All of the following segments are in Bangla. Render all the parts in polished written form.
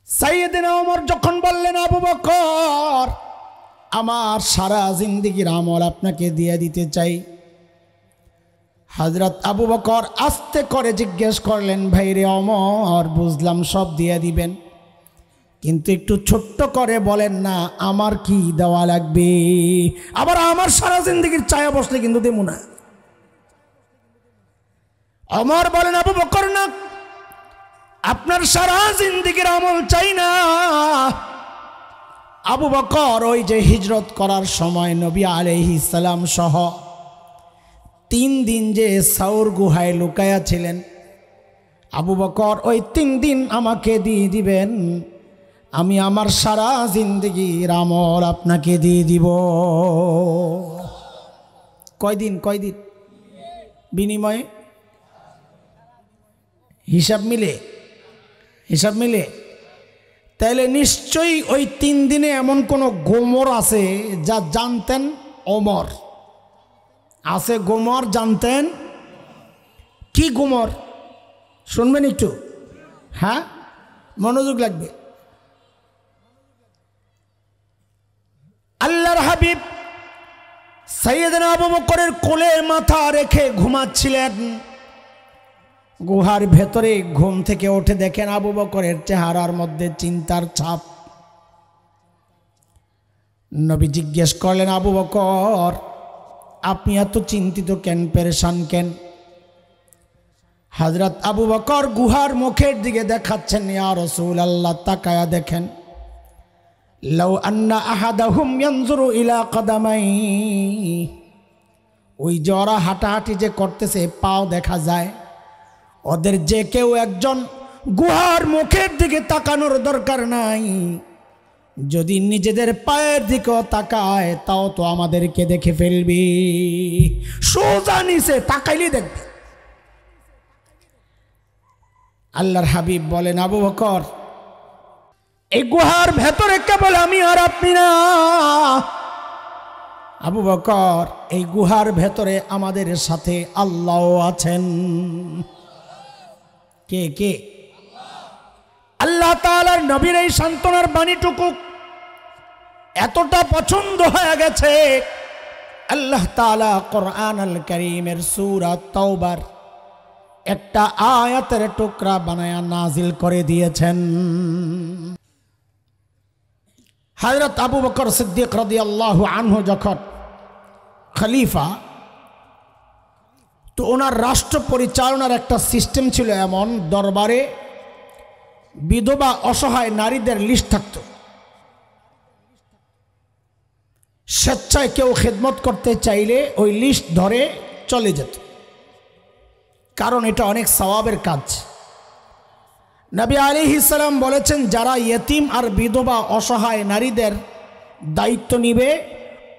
সাইয়েদনা ওমর যখন বললেন, আবু বকর, আমার সারা জিন্দেগির আমল আপনাকে দিয়ে দিতে চাই। হযরত আবু বকর আস্তে করে জিজ্ঞেস করলেন, ভাই রে ওমর, বুঝলাম সব দিয়ে দিবেন, কিন্তু একটু ছোট্ট করে বলেন না আমার কি দেওয়া লাগবে। আবার আমার সারা জিন্দেগির চায়া বসলে কিন্তু দেবো না। ওমর বলেন, আবু বকর না, আপনার সারা জিন্দেগির আমল চাই না। আবু বকর ওই যে হিজরত করার সময় নবী আলাইহিস সালাম সহ 3 দিন যে সাউর গুহায় লুকায়া ছিলেন, আবু বকর ওই 3 দিন আমাকে দিয়ে দিবেন, আমি আমার সারা জিন্দেগির আমল আপনাকে দিয়ে দিব। কয়দিন বিনিময়ে? হিসাব মিলে তাইলে নিশ্চয়ই ওই 3 দিনে এমন কোন গোমর আছে যা জানতেন ওমর। আছে গোমর জানতেন। কি গোমর শুনবেন একটু? হ্যাঁ, মনোযোগ লাগবে। আল্লাহর হাবিব সাইয়েদনা আবু বকরের কোলে মাথা রেখে ঘুমাচ্ছিলেন। গুহার ভেতরে ঘুম থেকে উঠে দেখেন আবু বকরের চেহারার মধ্যে চিন্তার ছাপ। নবী জিজ্ঞেস করলেন, আবু বকর, আপনি এত চিন্তিত কেন, পেরেশান কেন? হযরত আবু বকর গুহার মুখের দিকে দেখাচ্ছেন, ইয়া রাসূলুল্লাহ, তাকায়া দেখেন, লাউ আন্না আহাদাহুম ইয়ানজুরু ইলা কদামাই, ওই যারা হাঁটাহাঁটি যে করতেছে পাও দেখা যায়, ওদের যে কেউ একজন গুহার মুখের দিকে তাকানোর দরকার নাই। যদি নিজেদের পায়ের দিকেও তাকায় তাও তো আমাদেরকে দেখে ফেলবি। সোজা নিচে তাকাইলে দেখবে। আল্লাহর হাবিব বলেন, আবু বকর, এই গুহার ভেতরে কেবল আমি আর আপনি না। আবু বকর, এই গুহার ভেতরে আমাদের সাথে আল্লাহ আছেন। কে কে? আল্লাহ তাআলার নবীর এই সান্ত্বনার বাণীটুকু এতটা পছন্দ হয়ে গেছে, আল্লাহ তাআলা কোরআন আল কারীমের সূরা তাওবার একটা আয়াতের টুকরা বানায়া নাজিল করে দিয়েছেন। হযরত আবু বকর সিদ্দিক রাদিয়াল্লাহু আনহু যখন খলিফা, তো ওনার রাষ্ট্র পরিচালনার একটা সিস্টেম ছিল এমন, দরবারে বিধবা অসহায় নারীদের লিস্ট থাকত। স্বেচ্ছায় কেউ খেদমত করতে চাইলে ওই লিস্ট ধরে চলে যেত, কারণ এটা অনেক সওয়াবের কাজ। নবী আলাইহিস সালাম বলেছেন, যারা ইয়েতিম আর বিধবা অসহায় নারীদের দায়িত্ব নিবে,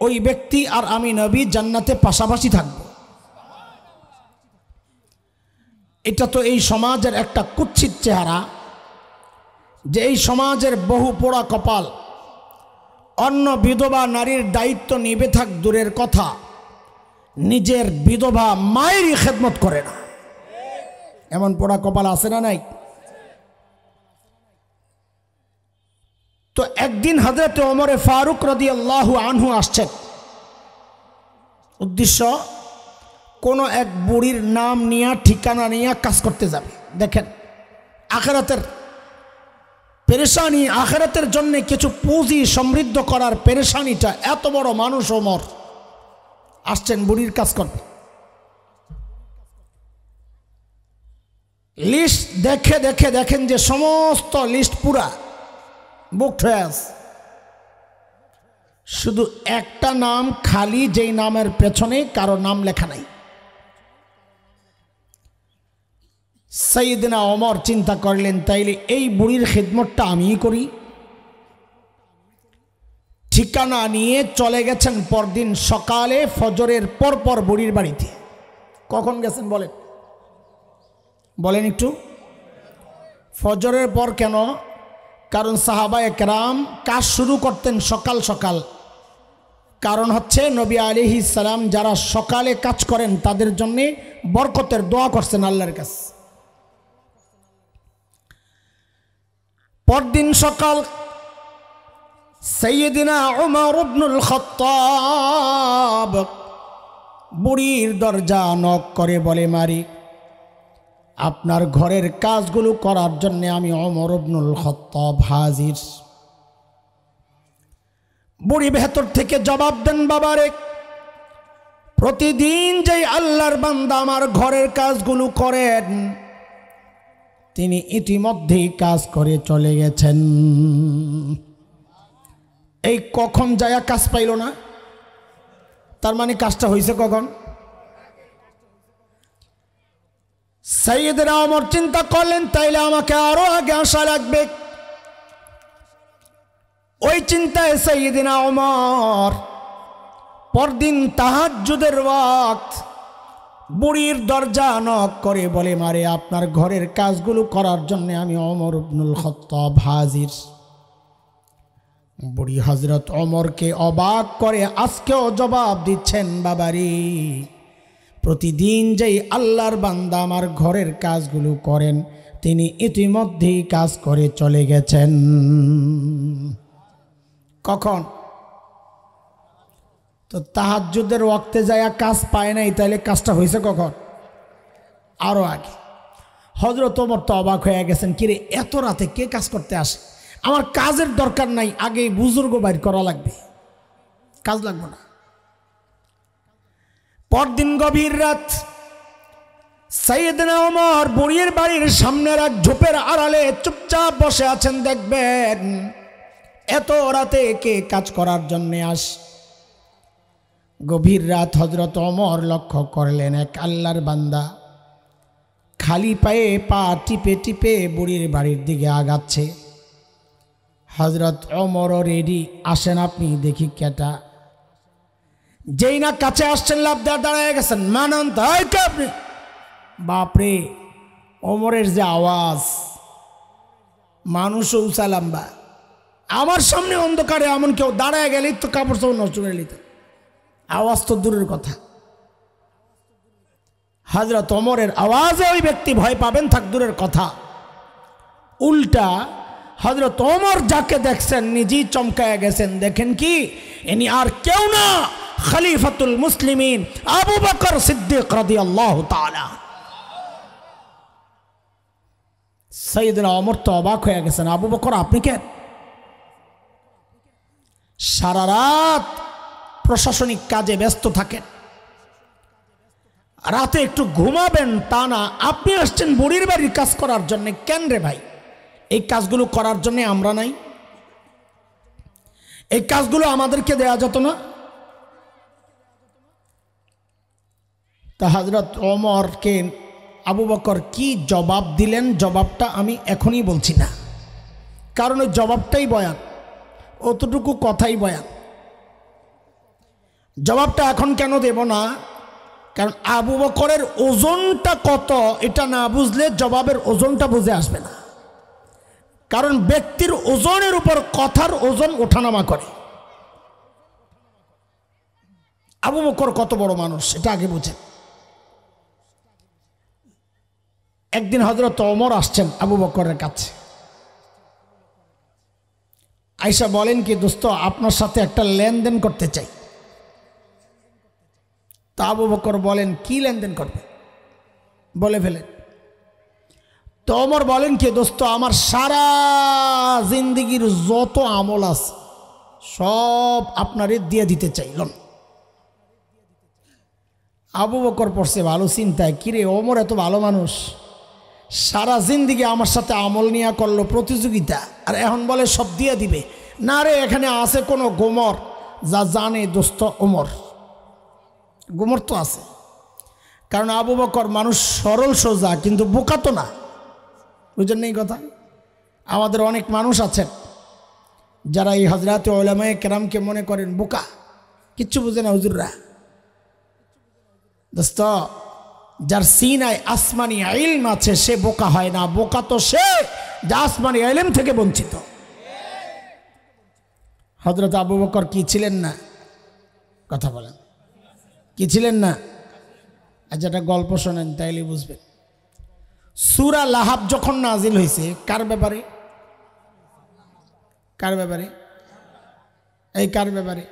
ওই ব্যক্তি আর আমি নবী জান্নাতে পাশাপাশি থাকব। এটা তো এই সমাজের একটা কুৎসিত চেহারা, যে এই সমাজের বহু পোড়া কপাল অন্য বিধবা নারীর দায়িত্ব নিবে থাক দূরের কথা, নিজের বিধবা মায়েরই খেদমত করে না। এমন পোড়া কপাল আছে না নাই? তো একদিন হযরত ওমর ফারুক রাদিয়াল্লাহু আনহু আসছেন। উদ্দেশ্য, কোনো এক বুড়ির নাম নিয়ে ঠিকানা নিয়ে কাজ করতে যাবে। দেখেন, আখিরাতের পেরেশানি, আখিরাতের জন্য কিছু পুঁজি সমৃদ্ধ করার পেরেশানিটা, এত বড় মানুষ ওমর আসছেন বুড়ির কাজ করবে। লিস্ট দেখে দেখেন যে সমস্ত লিস্ট পুরা বুকড হয়ে আছে, শুধু একটা নাম খালি, যেই নামের পেছনে কারো নাম লেখা নাই। সাইয়েদনা ওমর চিন্তা করলেন, তাইলে এই বুড়ির খিদমতটা আমিই করি। ঠিকানা নিয়ে চলে গেছেন পরদিন সকালে ফজরের পরপর বুড়ির বাড়িতে। কখন গেছেন বলেন একটু? ফজরের পর কেন? কারণ সাহাবায়ে কেরাম কাজ শুরু করতেন সকাল সকাল। কারণ হচ্ছে নবী আলাইহিস সালাম যারা সকালে কাজ করেন তাদের জন্য বরকতের দোয়া করছেন আল্লাহর কাছে। পরদিন সকাল সাইয়্যিদিনা উমর ইবনুল খাত্তাব বুড়ির দরজা নক করে বলে, মারি, আপনার ঘরের কাজগুলো করার জন্য আমি উমর ইবনুল খাত্তাব হাজির। বুড়ি ভেতর থেকে জবাব দেন, বাবারে, প্রতিদিন যেই আল্লাহর বান্দা আমার ঘরের কাজগুলো করেন তিনি ইতিমধ্যেই কাজ করে চলে গেছেন। এই কখন যায়া কাজ পাইল না, তার মানে কাজটা হয়েছে কখন? সাইয়্যিদনা ওমর চিন্তা করলেন, তাইলে আমাকে আরো আগে আসা লাগবে। ওই চিন্তায় সাইয়্যিদিনা ওমর পরদিন তাহাজ্জুদের ওয়াক্ত বুড়ির দরজা নক করে বলে, মারে, আপনার ঘরের কাজগুলো করার জন্য আমি ওমর ইবনুল খাত্তাব হাজির। বুড়ি হযরত ওমরকে অবাক করে আজকেও জবাব দিচ্ছেন, বাবারি, প্রতিদিন যেই আল্লাহর বান্দা আমার ঘরের কাজগুলো করেন তিনি ইতিমধ্যেই কাজ করে চলে গেছেন। কখন? তো তাহাজ্জুদের ওয়াক্তে যায় কাজ পায় নাই, তাইলে কাজটা হয়েছে কখন? আরো আগে। হযরত ওমর তো অবাক হয়ে গেছেন, কিরে এত রাতে কে কাজ করতে আসে? আমার কাজের দরকার নাই, আগে বুজুর্গ বাইর করা লাগবে, কাজ লাগবে না। পরদিন গভীর রাত সাইয়্যিদনা ওমর বুড়ির বাড়ির সামনের এক ঝোপের আড়ালে চুপচাপ বসে আছেন। দেখবেন এত রাতে কে কাজ করার জন্য আসে। গভীর রাত হযরত ওমর লক্ষ্য করলেন এক আল্লাহর বান্দা খালি পায়ে পা টিপে টিপে বুড়ির বাড়ির দিকে আগাচ্ছে। হযরত ওমরও রেডি, আসেন আপনি দেখি কেটা। যেই না কাছে আসছেন লাফ দিয়ে দাঁড়ায় গেছেন, মানন্ত আপনি। বাপরে, ওমরের যে আওয়াজ, মানুষও উঁচা লম্বা, আমার সামনে অন্ধকারে এমন কেউ দাঁড়ায় গেলেই তো কাপড় চোপড় নষ্ট করে নিত, আওয়াজ তো দূরের কথা। হযরত ওমরের আওয়াজে ওই ব্যক্তি ভয় পাবেন থাক দূরের কথা, উল্টা হযরত ওমর যাকে দেখছেন নিজেই চমকায় গেছেন। দেখেন কি, ইনি আর কেউ না, খলিফাতুল মুসলিমিন আবু বকর সিদ্দিক রাদিয়াল্লাহু তাআলা। সাইয়্যিদনা ওমর তো অবাক হয়ে গেছেন, আবু বকর আপনি কে? সারা রাত প্রশাসনিক কাজে ব্যস্ত থাকেন, রাতে একটু ঘুমাবেন তা না, আপনি আসছেন বুড়ির বাড়ির কাজ করার জন্য। কেন রে ভাই, এই কাজগুলো করার জন্য আমরা নাই? এই কাজগুলো আমাদেরকে দেয়া যেত না? তা হযরত ওমরকে আবু বকর কি জবাব দিলেন, জবাবটা আমি এখনই বলছি না, কারণ ওই জবাবটাই বয়ান, অতটুকু কথাই বয়ান। জবাবটা এখন কেন দেব না, কারণ আবু বকরের ওজনটা কত এটা না বুঝলে জবাবের ওজনটা বুঝে আসবে না। কারণ ব্যক্তির ওজনের উপর কথার ওজন ওঠানামা করে। আবু বকর কত বড় মানুষ এটা আগে বুঝেন। একদিন হযরত ওমর আসছেন আবু বকরের কাছে, আয়েশা বলেন কি, দোস্ত আপনার সাথে একটা লেনদেন করতে চাই। তা আবু বকর বলেন, কি লেনদেন করবে বলে ফেলেন। তো ওমর বলেন কি, দোস্ত আমার সারা জিন্দেগির যত আমল আছে সব আপনারে দিয়ে দিতে চাই। আবু বকর পড়ছে ভালো চিন্তায়, কিরে ওমর এত ভালো মানুষ, সারা জিন্দেগি আমার সাথে আমল নিয়ে করলো প্রতিযোগিতা, আর এখন বলে সব দিয়ে দিবে। না রে, এখানে আছে কোনো গোমর যা জানে দোস্ত ওমর, গোমর তো আছে। কারণ আবু বকর মানুষ সরল সোজা, কিন্তু বোকা তো না, বুঝলেন এই কথা? আমাদের অনেক মানুষ আছেন যারা এই হযরতে উলামায়ে কেরামকে মনে করেন বোকা, কিচ্ছু বুঝে না হুজুররা। দোস্ত, যার সিনায় আসমানি ইলম আছে সে বোকা হয় না, বোকা তো সে যা আসমানি ইলম থেকে বঞ্চিত। হযরত আবু বকর কি ছিলেন না? কথা বলেন, কি ছিলেন না? আজ একটা গল্প শোনেন তাইলে বুঝবেন। সূরা লাহাব যখন নাজিল হয়েছে কার ব্যাপারে? কার ব্যাপারে? এই কার ব্যাপারে?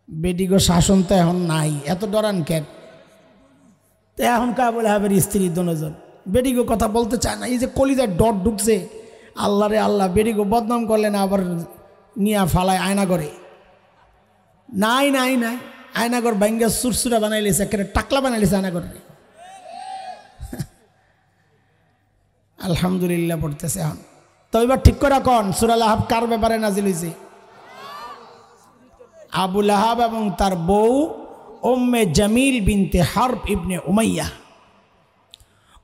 বেডিগো শাসন তো এখন নাই, এত ডরান কেন? তো এখন কা বলে হবে স্ত্রী দুজন বেডিগো কথা বলতে চায় না। এই যে কলিজার ডট ঢুকছে, আল্লাহ রে আল্লাহ, বেডিগো বদনাম করলেন আবার নিয়া ফালায় আয়না করে। নাই নাই নাই, আয়নাগর ভাঙ্গা সুরসুরা বানাইলেছে, একেবারে টাকলা বানাইলেছে আয়নাগর। আলহামদুলিল্লাহ পড়তেছে এখন। তো এবার ঠিক করে কোন সূরা লাহাব কার ব্যাপারে নাজিল হয়েছে? আবু লাহাব এবং তার বউ উম্মে জামিল বিনতে হারব ইবনে উমাইয়া।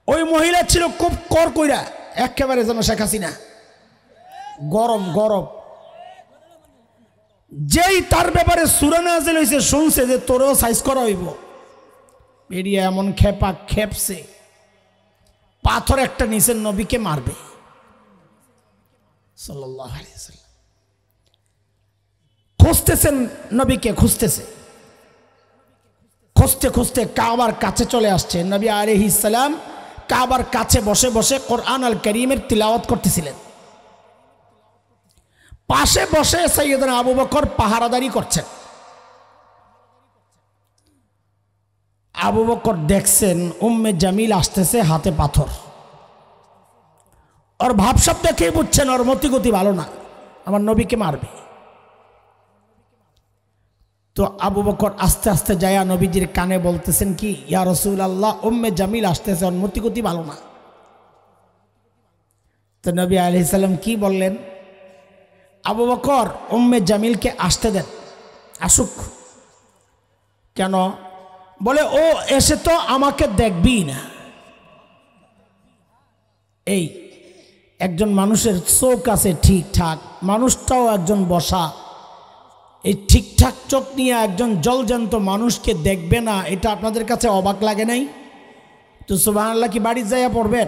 ওই মহিলা ছিল খুব কর কইরা, একেবারে যেন শেখ হাসিনা, গরম গরম। যেই তার ব্যাপারে সূরা নাজিল হয়েছে শুনছে যে তোরও সাইজ করা হইব, বেরিয়ে এমন খেপা খেপছে, পাথর একটা নিচের নবীকে মারবে সাল্লাল্লাহু আলাইহি ওয়াসাল্লাম। খুঁজতেছেন নবীকে, খুঁজতেছে, খুঁজতে খুঁজতে কাবার কাছে চলে আসছে। নবী আলাইহিস সালাম কাবার কাছে বসে বসে কোরআন আল কারীমের তিলাওয়াত করতেছিলেন। পাশে বসে সাইয়েদনা আবু বকর পাহারাদারি করছেন। আবু বকর দেখছেন উম্মে জামিল আসতেছে, হাতে পাথর। ওর ভাবসাব দেখে বুঝছেন ওর মতিগতি ভালো না, আমার নবীকে মারবে। তো আবু বকর আস্তে আস্তে যায়া নবীজির কানে বলতেছেন কি, ইয়া রাসূলুল্লাহ, উম্মে জামিল আসতেছে, ওর মতিগতি ভালো না। তো নবী আলাইহিস সালাম কি বললেন? আবু বকর, উম্মে জামিলকে আসতে দেন, আসুক। কেন? বলে ও এসে তো আমাকে দেখবি না। এই একজন মানুষের চোখ আছে ঠিকঠাক, মানুষটাও একজন বসা, এই ঠিকঠাক চোখ নিয়ে একজন জলজান্ত মানুষকে দেখবে না, এটা আপনাদের কাছে অবাক লাগে নাই? তো সুবহানাল্লাহ কি বাড়ি যাইয়া পড়বেন?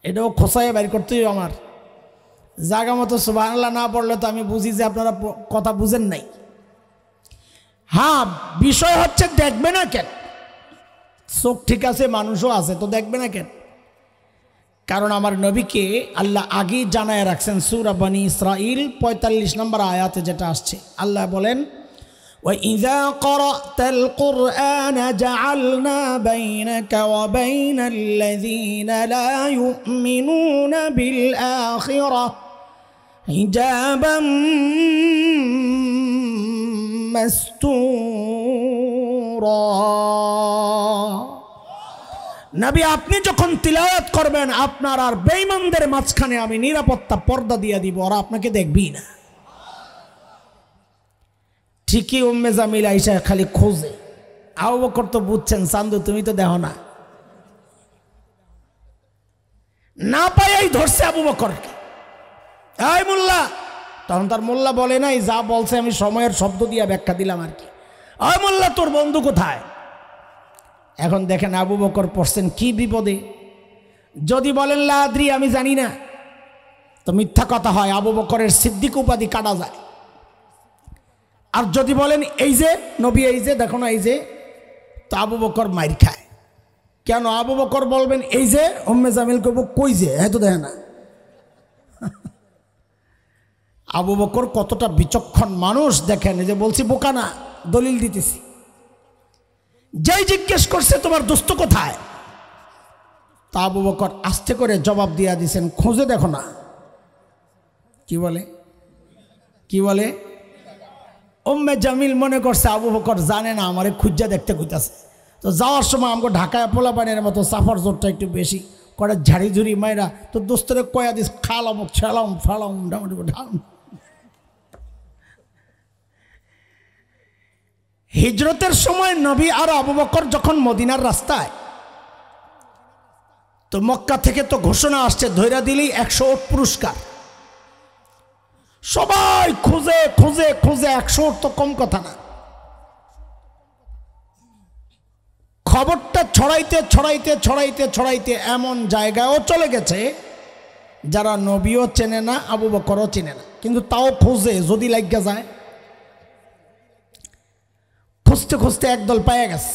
এটাও খোসাইয়া বাইর করতেই আমার জায়গা মতো সুবহানাল্লাহ না পড়লে তো আমি বুঝি যে আপনারা কথা বুঝেন নাই। হ্যাঁ, বিষয় হচ্ছে দেখবে না কেন? চোখ ঠিক আছে, মানুষও আছে, তো দেখবে না কেন? কারণ আমার নবীকে আল্লাহ আগেই জানায় রাখছেন। সূরা বনী ইসরাঈল ৪৫ নম্বর আয়াতে যেটা আসছে, আল্লাহ বলেন, وَإِذَا قَرَأْتَ الْقُرْآنَ جَعَلْنَا بَيْنَكَ وَبَيْنَ الَّذِينَ لَا يُؤْمِنُونَ بِالْآخِرَةِ حِجَابًا مَسْتُورًا। নবী আপনি যখন তিলাওয়াত করবেন, আপনার আর বেঈমানদের মাঝখানে আমি নিরাপত্তা পর্দা দিয়ে দিব, ওরা আপনাকে দেখবেই না। ঠিকই উম্মে জামিল আয়েশা খালি খোঁজে। আবু বকর তো বুঝছেন, চান্দু তুমি তো দেখো না, না পাইয়াই ধরছে আবু বকরকে। এই মোল্লা, তখন তার মোল্লা বলে নাই, যা বলছে আমি সময়ের শব্দ দিয়ে ব্যাখ্যা দিলাম আর কি। ওই মোল্লা, তোর বন্ধু কোথায়? এখন দেখেন আবু বকর পড়ছেন কি বিপদে। যদি বলেন লা আদরি, আমি জানি না, তো মিথ্যা কথা হয়, আবু বকরের সিদ্দিক উপাধি কাটা যায়। আর যদি বলেন এই যে নবী, এই যে দেখো না, এই যে, তো আবু বকর মাইর খায়। কেন? আবু বকর বলবেন এই যে, উম্মে জামিল কইব কই যে, এত দেখে না। আবু বকর কতটা বিচক্ষণ মানুষ দেখেন, এই যে বলছি বোকা না, দলিল দিতেছি। যেই জিজ্ঞেস করছে তোমার দোস্ত কোথায়, তা আবু বকর আস্তে করে জবাব দিয়া দিছেন, খুঁজে দেখো না। কি বলে? কি বলে? উম্মে জামিল মনে করছে আবু বকর জানে না আমারে খুঁজা দেখতে কইতাছে। তো যাওয়ার সময় আমাকে ঢাকায় পোলাপানের মতো সাফার জোরটা একটু বেশি করে, ঝাড়ি ঝুড়ি মাইরা তো দোস্তরে কয়া দিস, খালাম ছেলাম ফালাম ডাউন ঢাল। হিজরতের সময় নবী আর আবু বকর যখন মদিনার রাস্তায়, তো মক্কা থেকে তো ঘোষণা আসছে, ধৈরা দিলেই 100 ওট পুরস্কার। সবাই খুঁজে খুঁজে খুঁজে, 100 ওট তো কম কথা না। খবরটা ছড়াইতে ছড়াইতে ছড়াইতে ছড়াইতে এমন জায়গায়ও চলে গেছে যারা নবীও চেনে না, আবু বকরও চেনে না, কিন্তু তাও খুঁজে, যদি লাগিয়া যায়। খুঁজতে খুঁজতে একদল পায়ে গেছে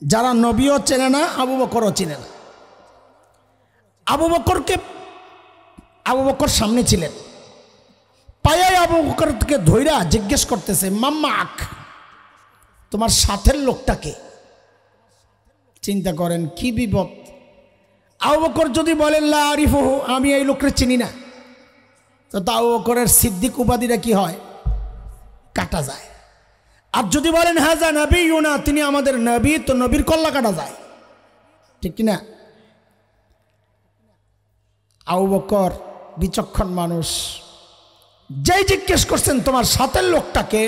যারা নবীও চেনে না, আবু বকরও চেনে না। আবু বকর সামনে ছিলেন, পায়ে আবু বকরকে ধইরা জিজ্ঞেস করতেছে, মাম্মা আখ, তোমার সাথের লোকটাকে। চিন্তা করেন কি বিপদ। আবু বকর যদি বলেন লা আরিফুহু, আমি এই লোককে চিনি না, তো আবু বকরের সিদ্দিক উপাধিটা কি হয়? কাটা যায়। আর যদি বলেন হাজা নবিয়ুনা, তিনি আমাদের নবী, তো নবীর কল্লা কাটা যায়, ঠিক কিনা? আবু বকর বিচক্ষণ মানুষ, যেই জিজ্ঞেস করছেন তোমার সাথের লোকটাকে,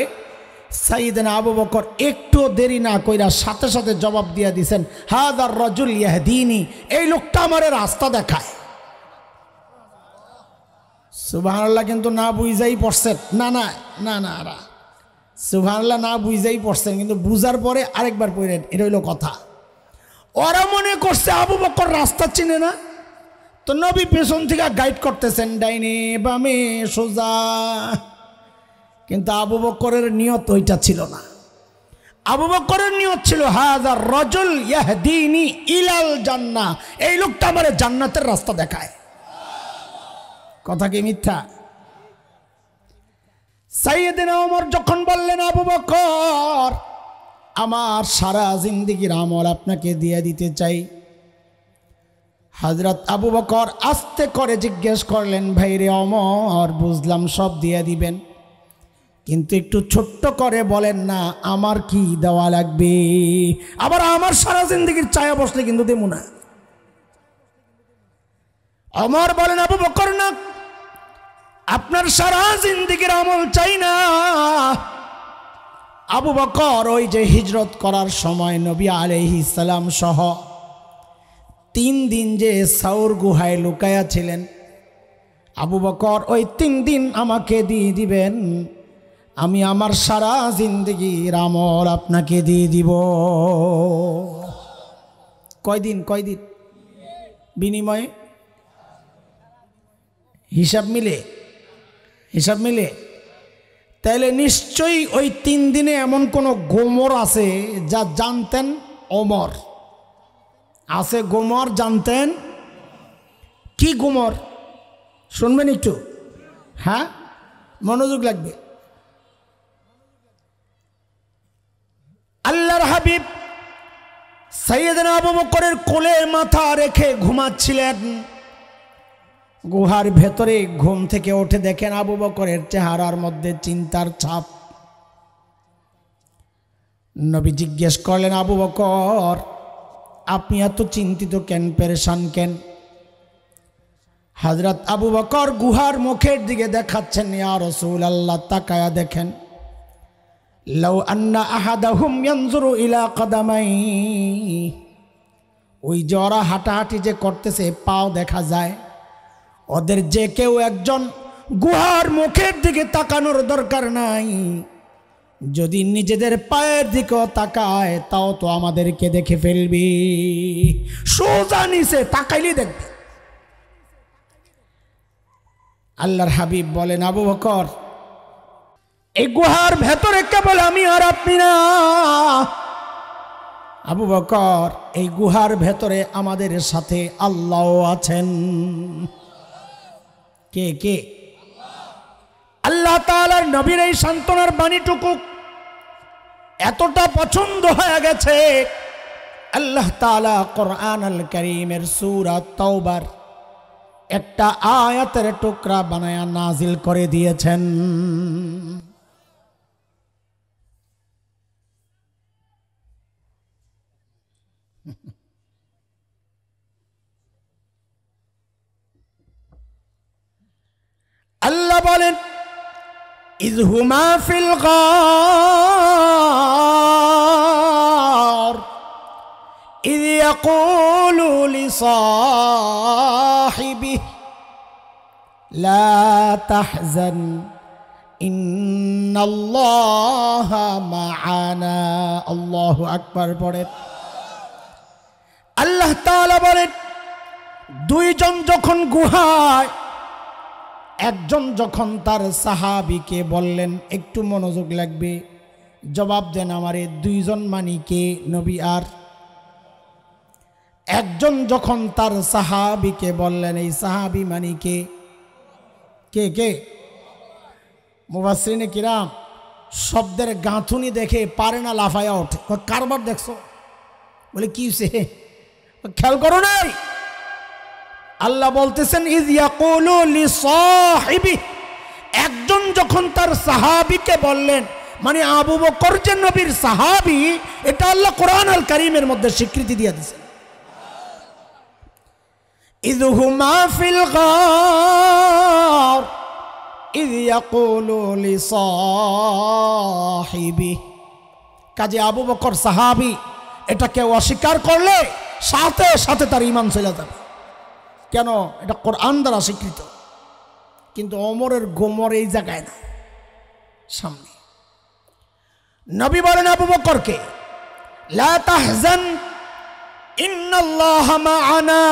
সাইয়েদনা আবু বকর একটু দেরি না কইরা সাথে সাথে জবাব দিয়ে দিছেন, হাদার রাজুল ইয়াহদিনি, এই লোকটা আমারে রাস্তা দেখায়। সুবহানাল্লাহ। কিন্তু না বুঝাই পড়ছেন, না না না না না, সুবহানাল্লাহ না বুঝাই পড়ছেন, কিন্তু বুঝার পরে আরেকবার পড়েন, এটা হইল কথা। ওরা মনে করছে আবু বকর রাস্তা চিনে না, তো নবী পেছন থেকে গাইড করতেছেন, ডাইনে বামে সোজা। কিন্তু আবু বকরের নিয়ত ওইটা ছিল না। আবু বকরের নিয়ত ছিল হাযার রাজুল ইয়াহদিনি ইলাল জান্নাহ, এই লোকটা আমারে জান্নাতের রাস্তা দেখায়। কথা কি মিথ্যা? সাইয়েদনা ওমর যখন বললেন, আবু বকর, আমার সারা জিন্দেগির আমল আপনাকে দিয়ে দিতে চাই। হযরত আবু বকর আস্তে করে জিজ্ঞেস করলেন, ভাইরে ওমর, বুঝলাম সব দিয়ে দিবেন, কিন্তু একটু ছোট্ট করে বলেন না আমার কি দেওয়া লাগবে। আবার আমার সারা জিন্দেগির চায়া বসলে কিন্তু দেবো না। ওমর বলেন, আবু বকর না, আপনার সারা জিন্দেগির আমল চাই না। আবু বকর ওই যে হিজরত করার সময় নবী আলাইহিস সালাম সহ 3 দিন যে সাউর গুহায় লুকায়া ছিলেন, আবু বকর ওই 3 দিন আমাকে দিয়ে দিবেন, আমি আমার সারা জিন্দেগির আমল আপনাকে দিয়ে দিব। কয়দিন বিনিময়ে? হিসাব মিলে তাইলে নিশ্চয়ই ওই 3 দিনে এমন কোনো গোমর আছে যা জানতেন ওমর। আছে গোমর জানতেন। কি গোমর শুনবেন একটু? হ্যাঁ, মনোযোগ লাগবে। আল্লাহর হাবিব সাইয়েদনা আবু বকরের কোলে মাথা রেখে ঘুমাচ্ছিলেন। গুহার ভেতরে ঘুম থেকে উঠে দেখেন আবু বকরের চেহারার মধ্যে চিন্তার ছাপ। নবী জিজ্ঞেস করলেন, আবু বকর, আপনি এত চিন্তিত কেন, পেরেশান কেন? হযরত আবু বকর গুহার মুখের দিকে দেখাচ্ছেন, ইয়া রাসূলুল্লাহ, তাকায়া দেখেন, লাউ আন্না আহাদাহুম ইয়ানজুরু ইলা কদামাই, ওই যারা হাঁটাহাঁটি যে করতেছে পাও দেখা যায়, ওদের যে কেউ একজন গুহার মুখের দিকে তাকানোর দরকার নাই। যদি নিজেদের পায়ের দিকেও তাকায় তাও তো আমাদেরকে দেখে ফেলবি। সোজা নিচে তাকাইলে দেখবে। আল্লাহর হাবিব বলেন, আবু বকর, এই গুহার ভেতরে কেবল আমি আর আপনি না। আবু বকর, এই গুহার ভেতরে আমাদের সাথে আল্লাহও আছেন। কে কে? আল্লাহ তাআলার নবীর এই সান্ত্বনার বাণীটুকু এতটা পছন্দ হয়ে গেছে, আল্লাহ তাআলা কোরআন আল কারীমের সূরা তাওবার একটা আয়াতের টুকরা বানায়া নাজিল করে দিয়েছেন। আল্লাহ বলেন, ইয হুমা ফিল গার ইয ইয়াকুলু লিসাহিবিহি লা তাহজান ইন্নাল্লাহা মা'ানা। আল্লাহু আকবার পড়ে। আল্লাহ তাআলা বলেন, দুইজন যখন গুহায়, একজন যখন তার সাহাবীকে বললেন, একটু মনোযোগ লাগবে, জবাব দেন আমারে, দুইজন মানি কে? নবী আর একজন যখন তার সাহাবীকে বললেন, এই সাহাবী মানে কে কে কে মুফাসসিরিনে কিরাম শব্দের গাঁথুনি দেখে পারে না, লাফায়া ওঠে, কারবার দেখছো? বলে কি সে খেয়াল করো নাই? আল্লাহ বলতেছেন ইয ইয়াকুলু লিসাহিবি, একজন যখন তার সাহাবীকে বললেন, মানে আবু বকর যে নবীর সাহাবী, এটা আল্লাহ কোরআন আল কারীমের মধ্যে স্বীকৃতি দিয়ে দিয়েছেন। ইয হুমা ফিল গার ইয ইয়াকুলু লিসাহিবি, কাজে আবু বকর সাহাবী, এটা কেউ অস্বীকার করলে সাথে সাথে তার ঈমান চলে যাবে। কেন? এটা কোরআন দ্বারা স্বীকৃত। কিন্তু ওমরের গোমর এই জায়গায় না, সামনে। নবী বলেন আবু বকরকে, লা তাহজান ইন্নাল্লাহা মা'ানা,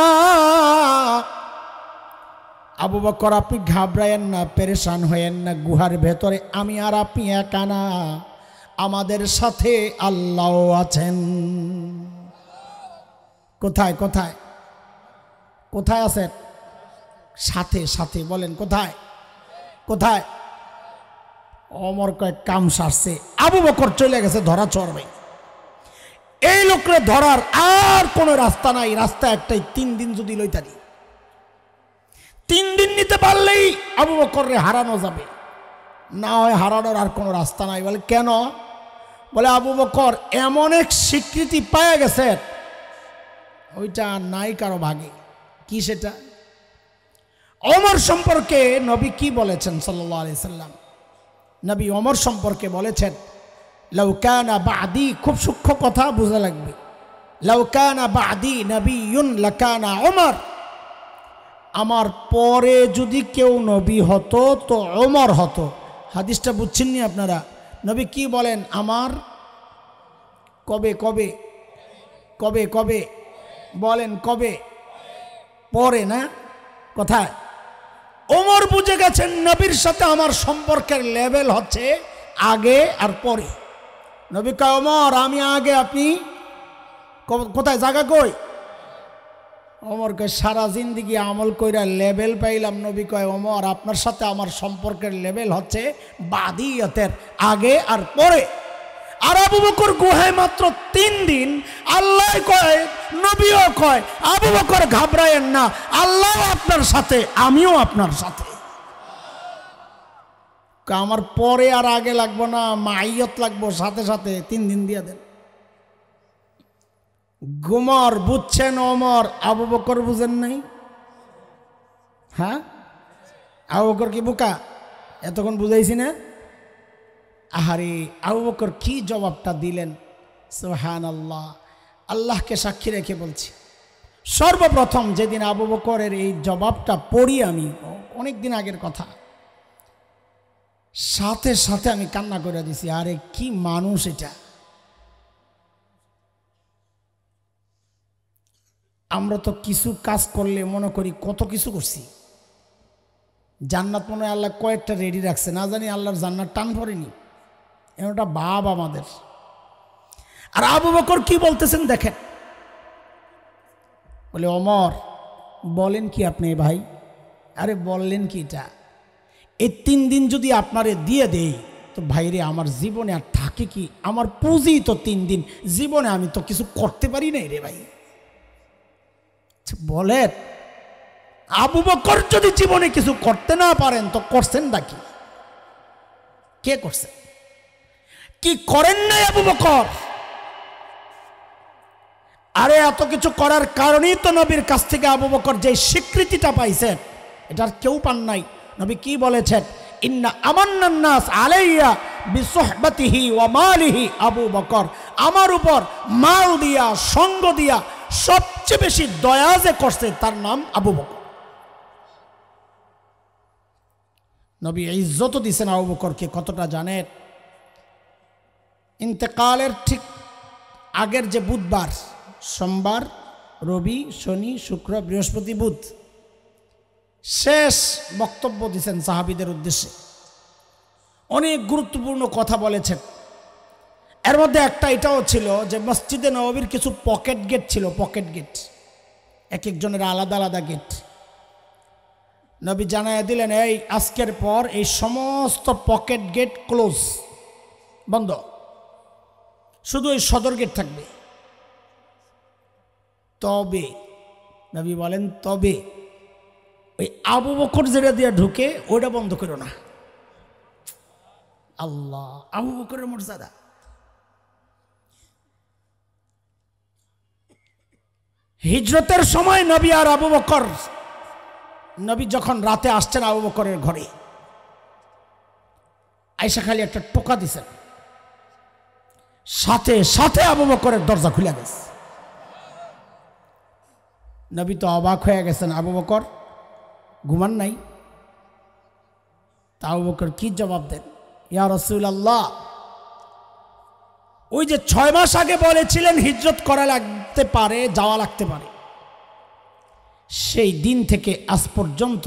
আবু বকর আপনি ঘাবড়ায়েন না, পেরেশান হয়েন না, গুহার ভেতরে আমি আর আপনি একা না, আমাদের সাথে আল্লাহ আছেন। কোথায় কোথায় কোথায় আছেন? সাথে সাথে। বলেন কোথায় কোথায়? ওমর কয় কাম সারছে, আবু বকর চলে গেছে ধরা চড়বে। এই লোকরে ধরার আর কোনো রাস্তা নাই, রাস্তা একটাই, 3 দিন যদি লইতারি, 3 দিন নিতে পারলেই আবু বকররে হারানো যাবে, না হয় হারানোর আর কোনো রাস্তা নাই। বলে কেন? বলে আবু বকর এমন এক স্বীকৃতি পাওয়া গেছে, ওইটা নাই কারো ভাগে। কি সেটা? ওমর সম্পর্কে নবী কি বলেছেন সাল্লাল্লাহু আলাইহি সাল্লাম? নবী ওমর সম্পর্কে বলেছেন, লাউ কানা বাদি, খুব সূক্ষ্ম কথা, বোঝা লাগবে। লাউ কানা বাদি নবিয়্যুন লাকানা ওমর, আমার পরে যদি কেউ নবী হতো তো ওমর হতো। হাদিসটা বুঝছেন নি আপনারা? নবী কি বলেন? আমার কবে কবে কবে কবে বলেন, কবে? পরে না? কোথায়? ওমর বুঝে গেছেন নবীর সাথে আমার সম্পর্কের লেভেল হচ্ছে আগে আর পরে। নবী কয়, ওমর আমি আগে, আপনি কোথায়, জায়গা কই? ওমর কয়, সারা জিন্দেগি আমল কইরা লেভেল পাইলাম। নবী কয়, ওমর আপনার সাথে আমার সম্পর্কের লেভেল হচ্ছে বাদিয়তের আগে আর পরে। আর আবু বকর গুহায় মাত্র 3 দিন। আল্লাহ কয়, নবীও কয়, আবু বকর ঘাবড়ায়েন না, আল্লাহ আপনার সাথে, আমিও আপনার সাথে। আমার পরে আর আগে লাগবো না, মাইয়ত লাগবো, সাথে সাথে 3 দিন দিয়ে দেন। গুমর বুঝছেন ওমর, আবু বকর বুঝেন নাই? হ্যাঁ, আবু বকর কি বোকা? এতক্ষণ বুঝাইছি না? আহারে আবু বকর কি জবাবটা দিলেন! সুবহানাল্লাহ। আল্লাহকে সাক্ষী রেখে বলছি, সর্বপ্রথম যেদিন আবু বকরের এই জবাবটা পড়ি আমি, অনেক দিন আগের কথা, সাথে সাথে আমি কান্না করে দিছি। আরে কি মানুষ এটা! আমরা তো কিছু কাজ করলে মনে করি কত কিছু করছি, জান্নাত মনে হয় আল্লাহ কয়েকটা রেডি রাখছে, না জানি আল্লাহর জান্নাত টান পড়েনি, এমনটা ভাব আমাদের। আর আবু বকর কি বলতেছেন দেখেন, বলে ওমর বলেন কি আপনি ভাই? আরে বললেন কি এটা? এই 3 দিন যদি আপনারে দিয়ে দেই তো ভাইরে আমার জীবনে আর থাকে কি? আমার পুঁজি তো 3 দিন, জীবনে আমি তো কিছু করতে পারি নাই রে ভাই। বলেন, আবু বকর যদি জীবনে কিছু করতে না পারেন তো করছেন নাকি? কে করছেন? কি করেন নাই আবু বকর? আরে এত কিছু করার কারণেই তো নবীর কাছ থেকে আবু বকর যে স্বীকৃতিটা পাইছেন, এটার কেউ পান নাই। নবী কি বলেছেন? ইন্না আমান্নান নাস আলাইয়া বিসুহবাতিহি ওয়া মালিহি আবু বকর, আমার উপর মাল দিয়া, সঙ্গ দিয়া সবচেয়ে বেশি দয়া যে করছে তার নাম আবু বকর। নবী ইজ্জত দিয়েছেন আবু বকরকে, কতটা জানেন? ইন্তেকালের ঠিক আগের যে বুধবার, সোমবার, রবি, শনি, শুক্র, বৃহস্পতি, বুধ, শেষ বক্তব্য দিয়েছেন সাহাবীদের উদ্দেশ্যে। অনেক গুরুত্বপূর্ণ কথা বলেছেন। এর মধ্যে একটা এটাও ছিল যে মসজিদে নববীর কিছু পকেট গেট ছিল, পকেট গেট। এক একজনের আলাদা আলাদা গেট। নবী জানায় দিলেন, এই আজকের পর এই সমস্ত পকেট গেট ক্লোজ, বন্ধ, শুধু এই সদর গেট থাকবে। তবে নবী বলেন, তবে ওই আবু বকর যেটা দিয়ে ঢুকে ওইটা বন্ধ করো না। আল্লাহ, আবু বকরের মর্যাদা। হিজরতের সময় নবী আর আবু বকর, নবী যখন রাতে আসছেন আবু বকরের ঘরে, আয়েশা খালি একটা টোকা দিছেন, সাথে সাথে আবু বকরের দরজা খুলে গেছে। নবী তো অবাক হয়ে গেছেন, আবু বকর ঘুমান নাই? তা আবু বকর কি জবাব দেন, ইয়া রাসূলুল্লাহ, ওই যে 6 মাস আগে বলেছিলেন হিজরত করা লাগতে পারে, যাওয়া লাগতে পারে, সেই দিন থেকে আজ পর্যন্ত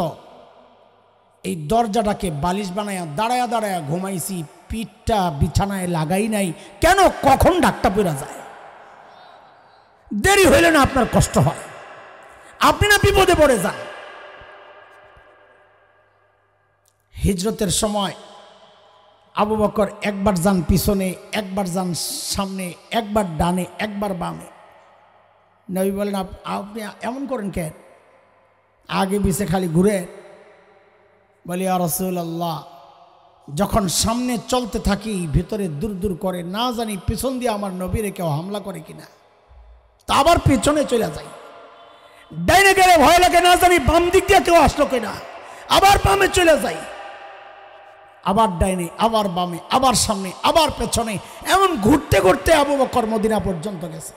এই দরজাটাকে বালিশ বানায়া দাঁড়ায়া দাঁড়ায়া ঘুমাইছি, পিঠটা বিছানায় লাগাই নাই। কেন? কখন ডাকটা পড়া যায়, দেরি হইলে না আপনার কষ্ট হয়, আপনি না বিপদে পড়ে যান। হিজরতের সময় আবু বকর একবার যান পিছনে, একবার যান সামনে, একবার ডানে, একবার বামে। নবী বলেন, আপনি এমন করেন কেন? আগে পিছে খালি ঘুরে। বলি, ইয়া রাসূলুল্লাহ, যখন সামনে চলতে থাকি ভিতরে দূর দূর করে, না জানি পিছন দিয়ে আমার নবীরে কেউ হামলা করে কিনা, তা আবার পিছনে চলে যাই। ডাইনে গেলে ভয় লাগে, না জানি বাম দিক দিয়ে কেউ আসলো কিনা, আবার বামে চলে যাই, আবার ডাইনে, আবার বামে, আবার সামনে, আবার পেছনে, এমন ঘুরতে ঘুরতে আবু বকর মদিনা পর্যন্ত গেছে।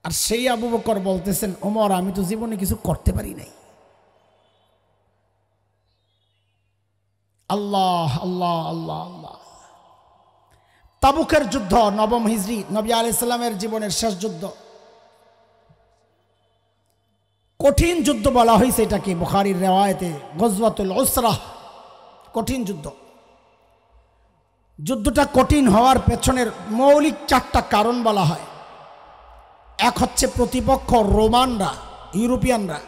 আর সেই আবু বকর বলতেছেন, ওমর, আমি তো জীবনে কিছু করতে পারি নাই। আল্লাহ আল্লাহ আল্লাহ আল্লাহ। তাবুকের যুদ্ধ, 9 হিজরি, নবী আলাইহিস সালামের জীবনের শেষ যুদ্ধ, কঠিন যুদ্ধ বলা হয়েছে এটাকে বুখারীর রিওয়ায়েতে, গজওয়াতুল উসরা, কঠিন যুদ্ধ। যুদ্ধটা কঠিন হওয়ার পেছনের মৌলিক 4টা কারণ বলা হয়। এক হচ্ছে প্রতিপক্ষ রোমানরা, ইউরোপিয়ানরা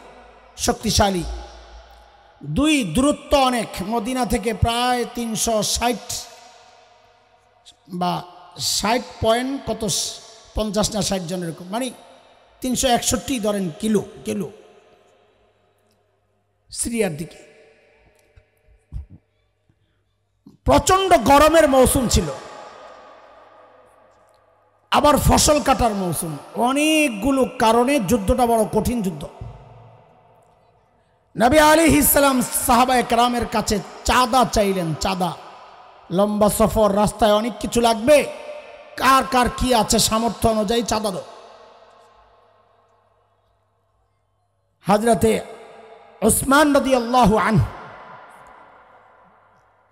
শক্তিশালী। 2, দূরত্ব অনেক, মদিনা থেকে প্রায় 360 বা 60 পয়েন্ট কত 50 না 60 জন এরকম, মানে 361 ধরেন কিলো সিরিয়ার দিকে। প্রচন্ড গরমের মৌসুম ছিল, আবার ফসল কাটার মৌসুম, অনেকগুলো কারণে যুদ্ধটা বড় কঠিন যুদ্ধ। নবী আলাইহিস সালাম সাহাবায়ে কেরামের কাছে চাঁদা চাইলেন, চাঁদা। লম্বা সফর, রাস্তায় অনেক কিছু লাগবে, কার কার কি আছে সামর্থ্য অনুযায়ী চাঁদা দাও। হযরতে উসমান রাদিয়াল্লাহু আনহু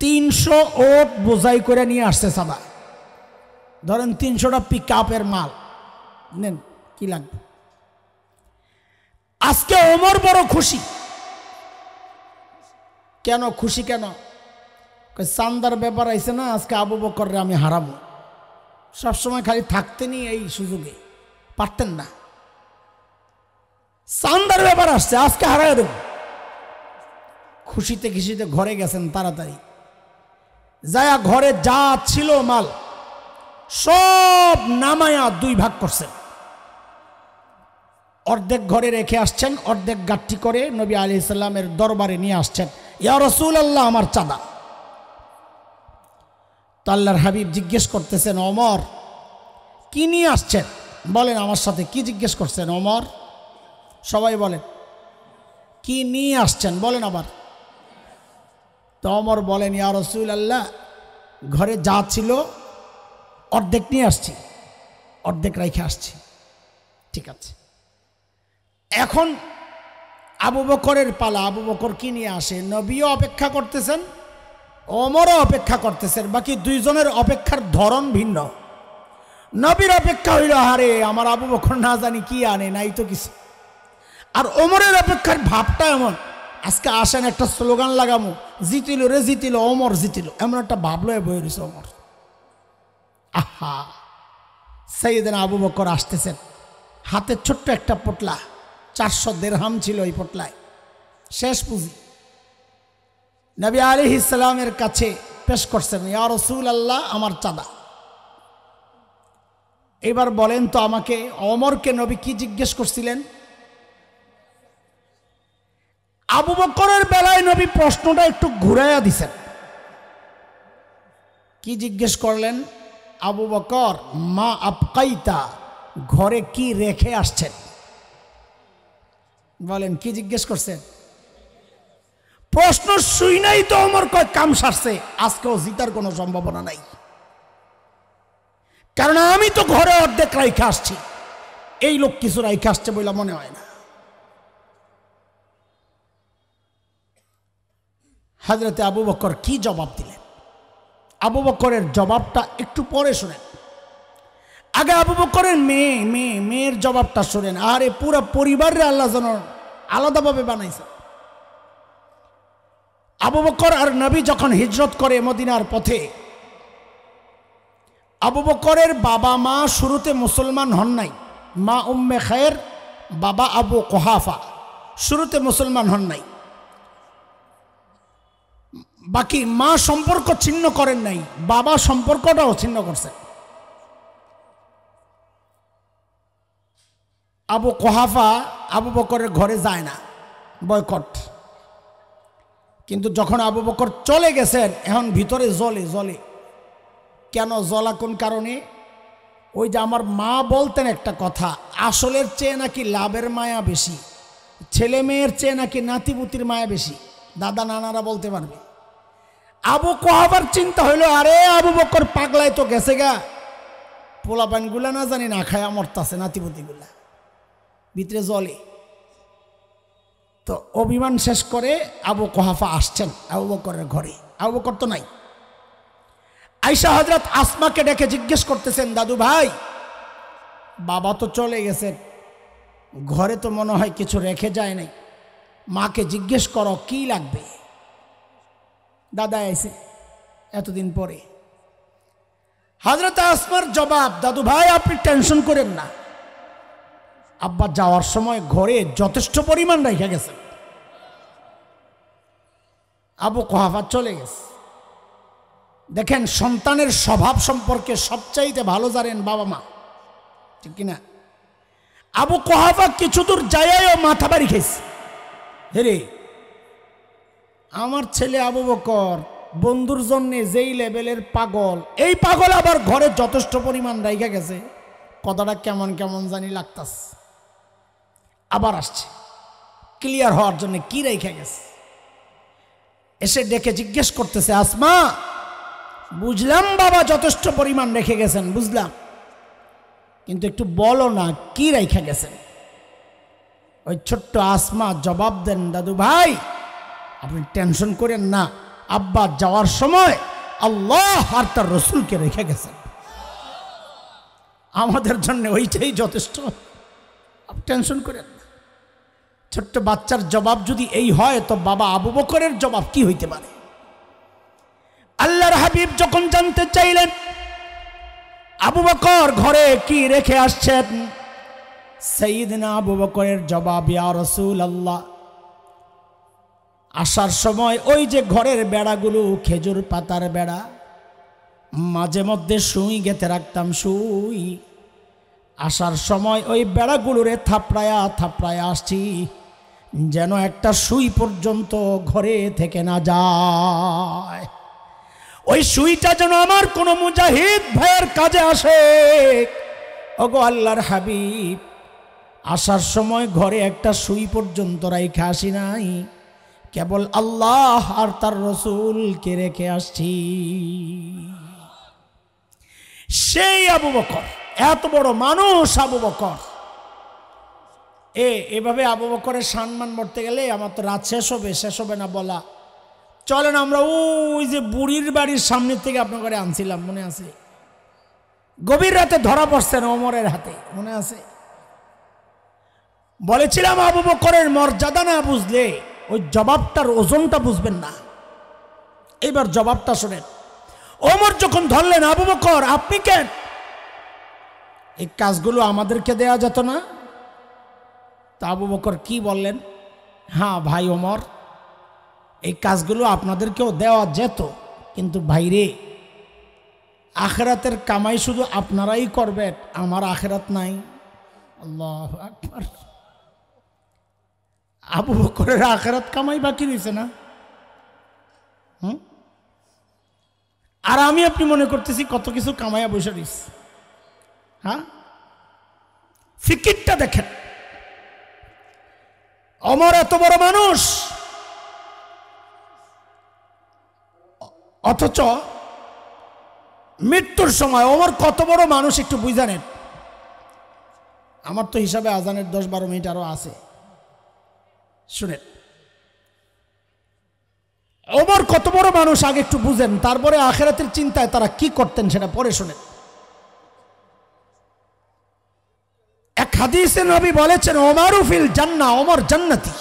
300 ওট বোঝাই করে নিয়ে আসছে চাঁদা। ধরেন 300টা পিকআপের মাল নেন, কি লাগবে। আজকে ওমর বড় খুশি। কেন খুশি? কেন? চান্দার ব্যাপার আইছে না, আজকে আবু বকররে আমি হারাবো। সবসময় খালি থাকতেনি এই সুযোগে, পারতেন না। চান্দার ব্যাপার আসছে, আজকে হারাই দেব। খুশিতে খুশিতে ঘরে গেছেন তাড়াতাড়ি, যায়া ঘরে যা ছিল মাল সব নামায়া 2 ভাগ করছেন। অর্ধেক ঘরে রেখে আসছেন, অর্ধেক গাঠি করে নবী আলাইহিস সালামের দরবারে নিয়ে আসছেন। ইয়া রাসূলুল্লাহ, আমার চাঁদা। তো আল্লাহর হাবিব জিজ্ঞেস করতেছেন, ওমর কি নিয়ে আসছেন? বলেন আমার সাথে, কি জিজ্ঞেস করছেন ওমর? সবাই বলেন, কি নিয়ে আসছেন বলেন আবার। তো ওমর বলেন, ইয়া রাসূলুল্লাহ, ঘরে যা ছিল অর্ধেক নিয়ে আসছি, অর্ধেক রেখে আসছি। ঠিক আছে, এখন আবু বকরের পালা। আবু বকর কি নিয়ে আসে? নবীও অপেক্ষা করতেছেন, ওমরও অপেক্ষা করতেছেন। বাকি 2 জনের অপেক্ষার ধরন ভিন্ন। নবীর অপেক্ষা হইল, আরে আমার আবু বকর না জানি কি আনে, নাই তো কিছু। আর ওমরের অপেক্ষার ভাবটা এমন, আজকে আসেন একটা স্লোগান লাগামু, জিতিল রে জিতিল, ওমর জিতিল, এমন একটা ভাব লয়ে বয়ে রয়েছে ওমর। আহা, সাইয়েদনা আবু বকর আসতেছেন, হাতে ছোট্ট একটা পোটলা, 400 দিরহাম ছিল ওই পোটলায়, শেষ পুঁজি। নবী আলাইহিস সালামের কাছে পেশ করছেন, ইয়া রাসূলুল্লাহ, আমার চাঁদা। এবার বলেন তো আমাকে, ওমরকে নবী কি জিজ্ঞেস করছিলেন? আবু বকরের বেলায় নবী প্রশ্নটা একটু ঘুরাইয়া দিছেন। কি জিজ্ঞেস করলেন? আবু বকর, মা আবকাইতা, ঘরে কি রেখে আসছেন? বলেন কি জিজ্ঞেস করছেন? প্রশ্ন শুই নাই তো ওমর কয় কাম সারছে, আজকেও জিতার কোনো সম্ভাবনা নাই, কারণ আমি তো ঘরে অর্ধেক রাইখে আসছি, এই লোক কিছু রাইখে আসছে বলে মনে হয় না। হযরতে আবু বকর কি জবাব দিলেন? আবু বকরের জবাবটা একটু পরে শুনেন। আগে আবু বকরের মেয়ের জবাবটা শুনেন। আরে পুরো পরিবারে আল্লাহ যেন আলাদাভাবে বানাইছে। আবু বকর আর নবী যখন হিজরত করে মদিনার পথে, আবু বকরের বাবা মা শুরুতে মুসলমান হন নাই। মা উম্মে খায়ের, বাবা আবু কুহাফা শুরুতে মুসলমান হন নাই। বাকি মা সম্পর্ক ছিন্ন করেন নাই, বাবা সম্পর্কটাও ছিন্ন করছেন। আবু কুহাফা আবু বকরের ঘরে যায় না, বয়কট। কিন্তু যখন আবু বকর চলে গেছেন, এখন ভিতরে জ্বলে। কেন জ্বলা? কোন কারণে? ওই যে আমার মা বলতেন একটা কথা, আসলের চেয়ে নাকি লাভের মায়া বেশি, ছেলে মেয়ের চেয়ে নাকি নাতিপুতির মায়া বেশি। দাদা নানারা বলতে পারবে। আবু কুহাফার চিন্তা হইলো, আরে আবু বকর পাগলায় তো গেছে গা, পোলাপানগুলা না জানি না খায় মরতাছে, নাতিপুতিগুলা ভিতরে জ্বলে। তো অভিমান শেষ করে আবু কুহাফা আসছেন আবু বকরের ঘরে। আবু বকর তো নাই। আয়েশা হযরত আসমাকে ডেকে জিজ্ঞেস করতেছেন, দাদু ভাই, বাবা তো চলে গেছে, ঘরে তো মনে হয় কিছু রেখে যায় নাই, মাকে জিজ্ঞেস করো কি লাগবে। দাদা আইছে এতদিন পরে। হযরত আসমার জবাব, দাদু ভাই আপনি টেনশন করেন না, আব্বা যাওয়ার সময় ঘরে যথেষ্ট পরিমাণ রেখে গেছেন। আবু কুহাফা চলে গেছে। দেখেন, সন্তানের স্বভাব সম্পর্কে সবচাইতে ভালো জানেন বাবা মা, ঠিক কিনা? আবু কুহাফা কিছু দূর যায়ও মাথা বাড়ি খেয়েছে, হেরে আমার ছেলে আবু বকর বন্ধুর জন্য যেই লেভেলের পাগল, এই পাগল আবার ঘরে যথেষ্ট পরিমাণ রেখে গেছে, কথাটা কেমন কেমন জানি লাগতাছে। আবার আসছে ক্লিয়ার হওয়ার জন্য, কি রেখে গেছে। এসে ডেকে জিজ্ঞেস করতেছে, আসমা, বুঝলাম বাবা যথেষ্ট পরিমাণ রেখে গেছেন, বুঝলাম, কিন্তু একটু বলো না কি রেখে গেছেন। ওই ছোট্ট আসমা জবাব দেন, দাদু ভাই আপনি টেনশন করেন না, আব্বা যাওয়ার সময় আল্লাহ আর তার রসুলকে রেখে গেছেন, আমাদের জন্য ওইটাই যথেষ্ট, আপনি টেনশন করেন না। ছোট্ট বাচ্চার জবাব যদি এই হয়, তো বাবা আবু বকরের জবাব কি হইতে পারে? আল্লাহর হাবিব যখন জানতে চাইলেন আবু বকর ঘরে কি রেখে আসছেন, সাইয়্যিদনা আবু বকরের জবাব, ইয়া রাসূলুল্লাহ, আসার সময় ওই যে ঘরের বেড়াগুলো খেজুর পাতার বেড়া, মাঝে মধ্যে সুই গেঁথে রাখতাম, সুই, আসার সময় ওই বেড়াগুলোরে থাপড়ায়া থাপড়ায়া আসছি, যেন একটা সুই পর্যন্ত ঘরে থেকে না যায়, ওই সুইটা যেন আমার কোনো মুজাহিদ ভাইয়ের কাজে আসে। ওগো আল্লাহর হাবিব, আসার সময় ঘরে একটা সুই পর্যন্ত রাইখা আসি নাই, কেবল আল্লাহ আর তার রসুলকে রেখে আসছি। সেই আবু বকর, এত বড় মানুষ আবু বকর, এভাবে আবু বকরের সম্মান মরতে গেলে আমার তো রাত শেষ হবে না বলা। চলেন আমরা ওই যে বুড়ির বাড়ির সামনে থেকে আপনার ঘরে আনছিলাম, মনে আছে? গভীর রাতে ধরা পড়ছেন ওমরের হাতে, মনে আছে? বলেছিলাম আবু বকরের মর্যাদা না বুঝলে ওই জবাবটার ওজনটা বুঝবেন না। এইবার জবাবটা শোনেন। ওমর যখন ধরলেন, আবু বকর আপনি কেন, এই কাজগুলো আমাদেরকে দেয়া যেত না? তা আবু বকর কি বললেন? হ্যাঁ ভাই ওমর, এই কাজগুলো আপনাদেরকেও দেওয়া যেত, কিন্তু ভাইরে আখেরাতের কামাই শুধু আপনারাই করবেন, আমার আখেরাত নাই। আল্লাহু আকবার। আবু বকরের আখেরাত কামাই বাকি রয়েছে না? আর আমি আপনি মনে করতেছি কত কিছু কামাইয়া বসে রয়েছে। হ্যাঁ, ফিকিরটা দেখেন। ওমর এত বড় মানুষ, অথচ মৃত্যুর সময় ওমর কত বড় মানুষ একটু বুঝে নেন। আমার তো হিসাবে আজানের 10-12 মিনিট আরো আছে, শুনেন ওমর কত বড় মানুষ আগে একটু বুঝেন, তারপরে আখিরাতের চিন্তায় তারা কি করতেন সেটা পরে শুনেন। এক হাদিসে নবী বলেছেন, ওমরু ফিল জান্নাহ, ওমর জান্নাতি।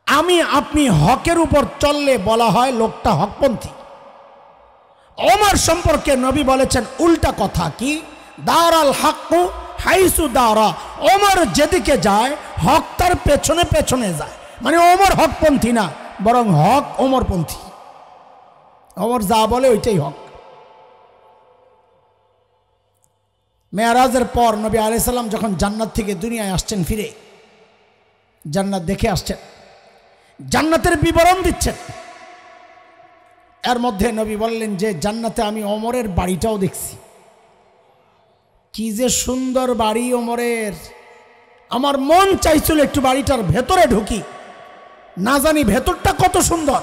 আমি আপনি হকের উপর চললে বলা হয় লোকটা হকপন্থী। ওমর সম্পর্কে নবী বলেছেন উল্টা কথা, কি? দারাল হাক্কু হাইসু দারা, ওমর যেদিকে যায় হক তার পেছনে পেছনে যায়। মানে ওমর হকপন্থী না, বরং হক ওমরপন্থী। ওমর যা বলে ওইটাই হক। মেরাজের পর নবী আলাইহিস সালাম যখন জান্নাত থেকে দুনিয়ায় আসছেন, ফিরে জান্নাত দেখে আসছেন, জান্নাতের বিবরণ দিচ্ছেন। এর মধ্যে নবী বললেন যে জান্নাতে আমি ওমরের বাড়িটাও দেখছি। কি যে সুন্দর বাড়ি ওমরের, আমার মন চাইছিল একটু বাড়িটার ভেতরে ঢুকি, না জানি ভেতরটা কত সুন্দর,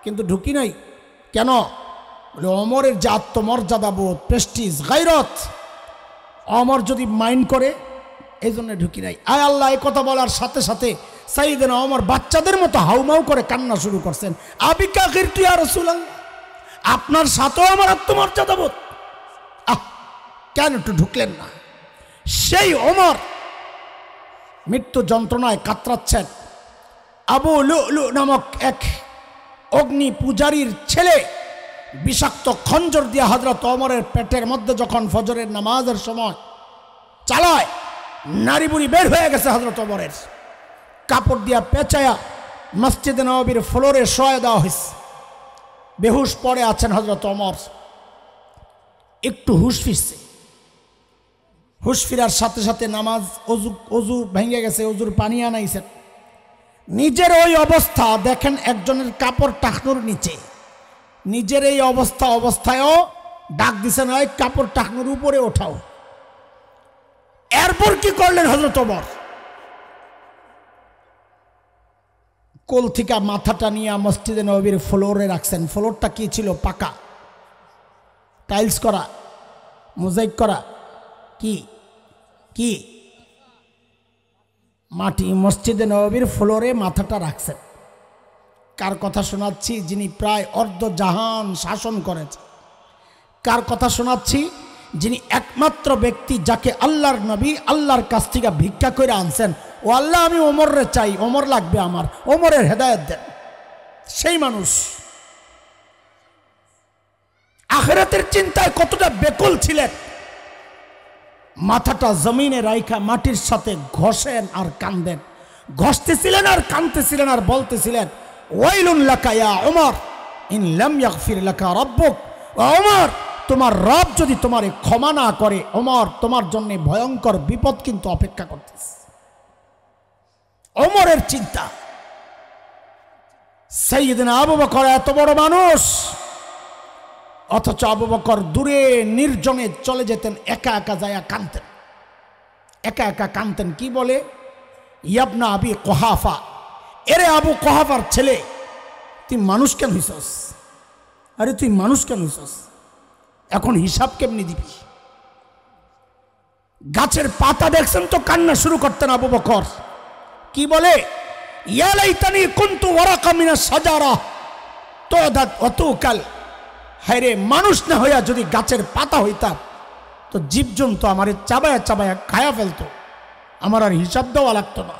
কিন্তু ঢুকি নাই। কেন? বলে ওমরের যে আত্মমর্যাদা বোধ, প্রেস্টিজ, গায়রত, ওমর যদি মাইন্ড করে, এই জন্য ঢুকি নাই। আয় আল্লাহ, এই কথা বলার সাথে সাথে সাইয়েদনা ওমর বাচ্চাদের মতো হাউমাউ করে কান্না শুরু করছেন। আবিকা গিরতু ইয়া রাসূলুল্লাহ, আপনার সাথেও আমার আত্মমর্যাদা বোধ, কেন একটু ঢুকলেন না? সেই ওমর মৃত্যু যন্ত্রণায় কাতরাচ্ছেন। আবু লুলু নামক এক অগ্নি পূজারীর ছেলে বিষাক্ত খঞ্জর দিয়ে হযরত ওমরের পেটের মধ্যে যখন ফজরের নামাজের সময় চালায়, নারী বুড়ি বের হয়ে গেছে হযরত ওমরের। কাপড় দিয়া পেঁচায়া মসজিদে নববীর ফ্লোরে শোয়া দেওয়া হয়েছে। বেহুশ পড়ে আছেন হযরত ওমর। একটু হুশ ফিরছে, হুশ ফিরার সাথে সাথে নামাজ অজু ভেঙে গেছে, অজুর পানি আনাইছেন। নিজের ওই অবস্থা দেখেন, একজনের কাপড় টাকনুর নিচে, নিজের এই অবস্থায়ও ডাক দিছেন, ওই কাপড় টাকনুর উপরে ওঠাও। এরপর কি করলেন হযরত ওমর? কোল থেকে মাথাটা নিয়ে মসজিদে নববীর ফ্লোরে রাখছেন। ফ্লোরটা কি ছিল? পাকা, টাইলস করা, মোজাইক করা, কি কি মাটি। মসজিদে নববীর ফ্লোরে মাথাটা রাখছেন। কার কথা শোনাচ্ছি? যিনি প্রায় অর্ধজাহান শাসন করেছেন। কার কথা শোনাচ্ছি? যিনি একমাত্র ব্যক্তি যাকে আল্লাহর নবী আল্লাহর কাছ থেকে ভিক্ষা করে আনছেন, ও আল্লাহ আমি ওমরে চাই, ওমর লাগবে আমার, ওমরের হেদায়েত দেন। সেই মানুষ আখিরাতের চিন্তায় কতটা বেকুল ছিলেন। মাথাটা জমিনে রাইখা মাটির সাথে ঘষেন আর কান্দেন, ঘষতেছিলেন আর কাঁদতেছিলেন আর বলতেছিলেন, ওয়াইলুন লাকা ইয়া ওমর ইন লাম ইয়াগফির লাকা রাব্বুক। ওমর, তোমার রব যদি তোমারে ক্ষমা না করে, ওমর তোমার জন্য ভয়ঙ্কর বিপদ কিন্তু অপেক্ষা করতেছে। ওমরের চিন্তা। সাইয়েদনা আবু বকর এত বড় মানুষ, অথচ আবু বকর দূরে নির্জনে চলে যেতেন, একা একা যায়া কাঁদতেন, একা একা কাঁদতেন। কি বলে? ইয়াবনা আবি কুহাফা, এরে আবু কুহাফার ছেলে, তুই মানুষ কেন হইছস? আরে তুই মানুষ কেন হইছস? এখন হিসাব কেমনি দিবি? গাছের পাতা দেখছেন তো কান্না শুরু করতেন আবু বকর। কি বলে? ইয়া লাইতানি কুনতু ওয়ারাকা মিনাশ শাজারা তুদাত ওয়া তুকাল। হায়রে, মানুষ না হইয়া যদি গাছের পাতা হইতাম তো জীবজন্তু আমার চাবায়া চাবায়া খায়া ফেলতো, আমার আর হিসাব দেওয়া লাগতো না।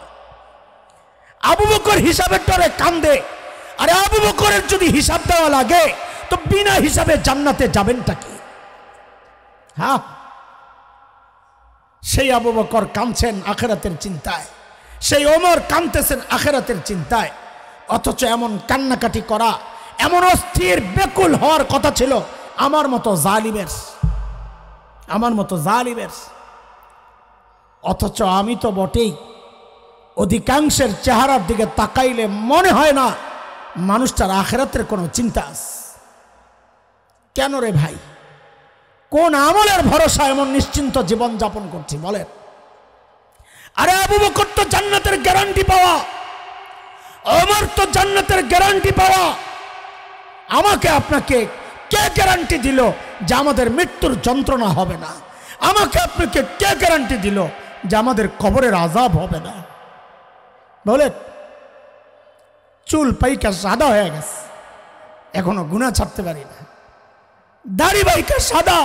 আবু বকর হিসাবের ডরে কান্দে। আরে আবু বকরের যদি হিসাব দেওয়া লাগে তো বিনা হিসাবে জান্নাতে যাবেনটা কি? হ্যাঁ, সেই আবু বকর কাঁদছেন আখিরাতের চিন্তায়, সেই ওমর কাঁদতেছেন আখিরাতের চিন্তায়। অথচ এমন কান্নাকাটি করা, এমন অস্থির বেকুল হওয়ার কথা ছিল আমার মতো জালিমের। অথচ আমি তো বটেই, অধিকাংশের চেহারার দিকে তাকাইলে মনে হয় না মানুষটার আখিরাতের কোনো চিন্তা আছে। কেন রে ভাই? কোন আমলের ভরসা এমন নিশ্চিন্ত জীবন যাপন করছি বলেন? আরে আবু বকর তো জান্নাতের গ্যারান্টি পাওয়া, ওমর তো জান্নাতের গ্যারান্টি পাওয়া। আমাকে আপনাকে কে গ্যারান্টি দিল যে আমাদের মৃত্যুর যন্ত্রণা হবে না? আমাকে আপনাকে কে গ্যারান্টি দিল যে আমাদের কবরের আযাব হবে না? বলেন। চুল পাইকা সাদা হয়ে গেছে, এখনো গুনাহ ছাড়তে পারি না। দাড়ি পাইকা সাদা,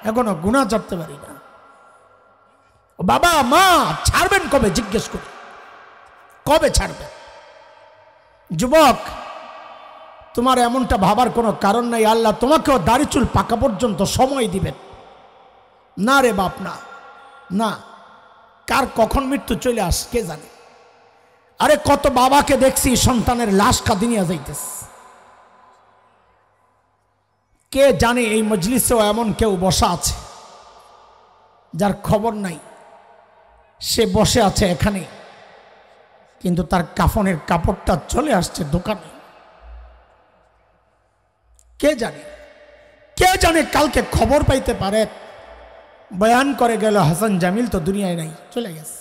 এখনো গুনাহ ছাড়তে পারি না। বাবা মা ছাড়বেন কবে? জিজ্ঞেস করি, কবে ছাড়বেন? যুবক, তোমার এমনটা ভাবার কোনো কারণ নাই আল্লাহ তোমাকেও দাড়ি চুল পাকা পর্যন্ত সময় দিবেন না রে বাপ, না। কার কখন মৃত্যু চলে আস কে জানে। আরে কত বাবাকে দেখছি সন্তানের লাশ কাঁদি নিয়ে যাইতেছে। কে জানে এই মজলিসেও এমন কেউ বসা আছে যার খবর নাই, সে বসে আছে এখানে, কিন্তু তার কাফনের কাপড়টা চলে আসছে দোকানে। কে জানে কালকে খবর পাইতে পারে বয়ান করে গেল হাসান জামিল তো দুনিয়ায় নাই, চলে গেছে।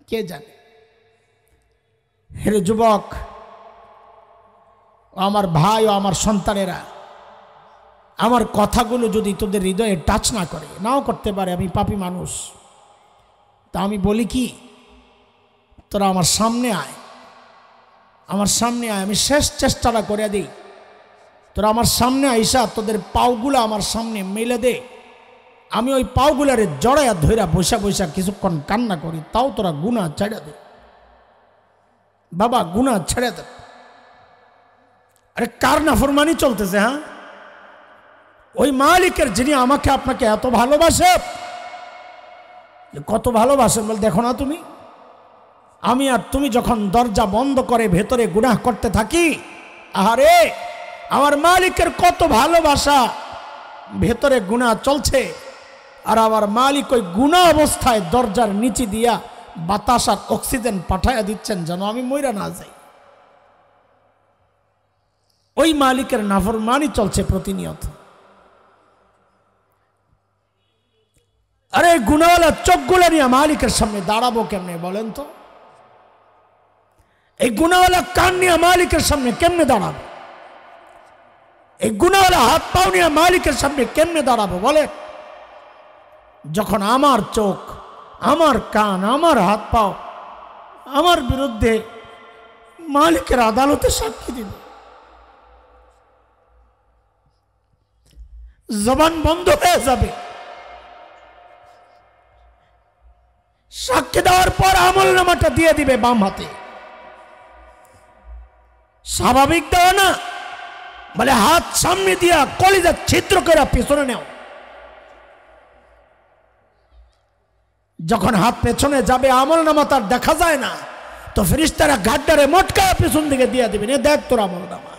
কে জানে? হে যুবক, আমার ভাই ও আমার সন্তানেরা, আমার কথাগুলো যদি তোদের হৃদয়ে টাচ না করে, নাও করতে পারে, আমি পাপী মানুষ, তা আমি বলি কি, তোরা আমার সামনে আয়, আমি শেষ চেষ্টাটা করে দিই। তোরা আমার সামনে আইসা তোদের পাওগুলা আমার সামনে মেলে দে, আমি ওই পাওগুলারে জড়াইয়া ধইরা বৈশা কিছুক্ষণ কান্না করি, তাও তোরা গুনাহ ছেড়ে দে বাবা, গুনাহ ছেড়ে দে। আরে কার নাফরমানি চলতেছে? হ্যাঁ, ওই মালিকের যিনি আমাকে আপনাকে এত ভালোবাসে। কত ভালোবাসেন বল দেখো না তুমি? আমি আর তুমি যখন দরজা বন্ধ করে ভেতরে গুনাহ করতে থাকি, আরে আমার মালিকের কত ভালোবাসা, ভেতরে গুনাহ চলছে, আর আমার মালিক ওই গুনাহ অবস্থায় দরজার নিচে দিয়া বাতাস আর অক্সিজেন পাঠাইয়া দিচ্ছেন যেন আমি মইরা না যাই। ওই মালিকের নাফরমানি চলছে প্রতিনিয়ত। আরে গুনাহওয়ালা চোখগুলো নিয়ে মালিকের সামনে দাঁড়াবো কেমনে বলেন তো? এই গুনাহওয়ালা কান নিয়ে মালিকের সামনে কেমনে দাঁড়াবো? এই গুনাহওয়ালা হাত পাও নিয়ে মালিকের সামনে কেমনে দাঁড়াবো বলেন? যখন আমার চোখ, আমার কান, আমার হাত পাও আমার বিরুদ্ধে মালিকের আদালতে সাক্ষী দিবে, জবান বন্ধ হয়ে যাবে। সাক্ষী দেওয়ার পর আমলনামাটা দিয়ে দিবে বাম হাতে। স্বাভাবিক দেওয়া না, বলে হাত সামনে দিয়া কলিজা ছিদ্র করে পেছনে নেও। যখন হাত পেছনে যাবে আমলনামা তার দেখা যায় না, তো ফেরেশতারা গাড্ডারে মটকা পেছন দিকে দিয়ে দিবেন, এ দেখ তোর আমলনামা।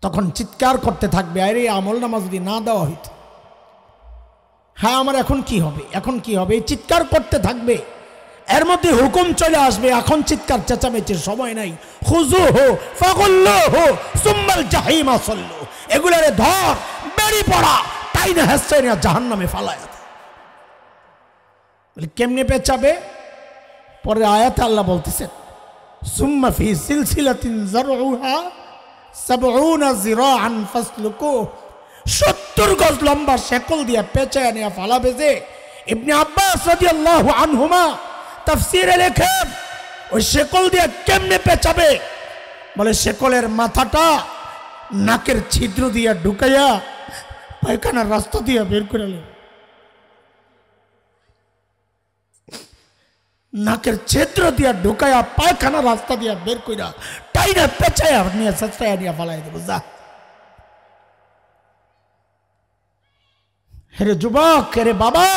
তখন চিৎকার করতে থাকবে, আরে আমলনামা যদি না দেওয়া হইতো, হ্যাঁ আমার এখন কি হবে, এখন কি হবে, এই চিৎকার করতে থাকবে। এর মধ্যে হুকুম চলে আসবে, এখন চিৎকার চেঁচামেচির সময় নাই। খুযুহু ফাগুল্লুহু সুম্মাল জাহিমা সাল্লু, এগুলারে ধর, বেরি পড়া, তাই না হেসে না জাহান্নামে ফালায়া। বলে কেমনে পেঁচাবে? পরে আয়াতে আল্লাহ বলতেছেন, সুম্মা ফি সিলসিলাতিন যারউহা ৭০ যিরাআন ফাসলুকু, ৭০ গজ লম্বা শেকল দিয়ে পেঁচায় নিয়ে ফালাবে যে। ইবনে আব্বাস রাদিয়াল্লাহু আনহুমা তাফসীরে লেখেন, ওই শেকল দিয়ে কেমনে পেঁচাবে? বলে শেকলের মাথাটা নাকের ছিদ্র দিয়ে ঢুকাইয়া পায়খানার রাস্তা দিয়ে বের করে নেবে। নাকের ছিদ্র দিয়ে ঢুকাইয়া পায়খানার রাস্তা দিয়ে বের কইরা টাইনা পেঁচাইয়া নিয়ে সস্তায় নিয়ে ফালাই দেবো। যা হেরে যুবক, হেরে বাবা,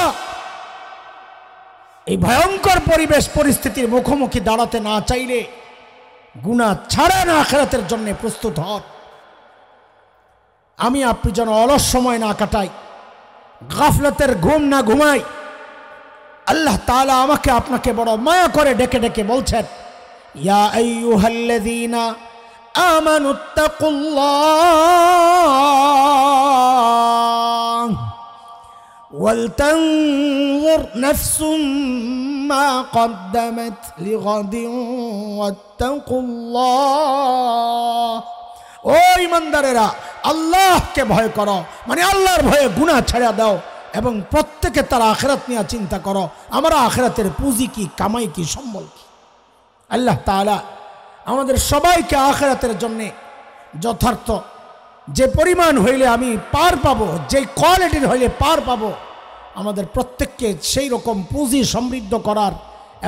এই ভয়ঙ্কর পরিবেশ পরিস্থিতির মুখোমুখি দাঁড়াতে না চাইলে গুনাহ ছাড়া না আখিরাতের জন্য প্রস্তুত হন। আমি আপনি যেন অলস সময় না কাটাই, গাফলতের ঘুম না ঘুমাই। আল্লাহ তাআলা আমাকে আপনাকে বড় মায়া করে ডেকে ডেকে বলছেন, ইয়া আইয়ুহাল্লাযীনা আমানুত্তাকুল্লাহ ওয়ালতানজুর নাফসুম মা কদ্দামাত লিগাদিন ওয়াত্তাকুল্লাহ। ও ঈমানদারেরা, আল্লাহকে ভয় করো, মানে আল্লাহর ভয়ে গুনাহ ছেড়ে দাও এবং প্রত্যেকে তার আখিরাত নিয়ে চিন্তা করো, আমরা আখিরাতের পুঁজি কি, কামাই কি, সম্বল কি। আল্লাহ তাআলা আমাদের সবাইকে আখিরাতের জন্য যথার্থ যে পরিমাণ হইলে আমি পার পাবো, যে কোয়ালিটির হইলে পার পাবো, আমাদের প্রত্যেককে সেই রকম পুঁজি সমৃদ্ধ করার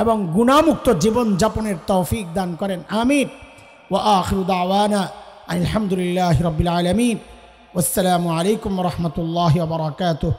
এবং গুনাহমুক্ত জীবন যাপনের তৌফিক দান করেন। আমিন। ওয়া আখিরু দাওয়ানা আলহামদুলিল্লাহি রাব্বিল আলামিন। ওয়াসসালামু আলাইকুম ওয়া রাহমাতুল্লাহি ওয়া বারাকাতুহু।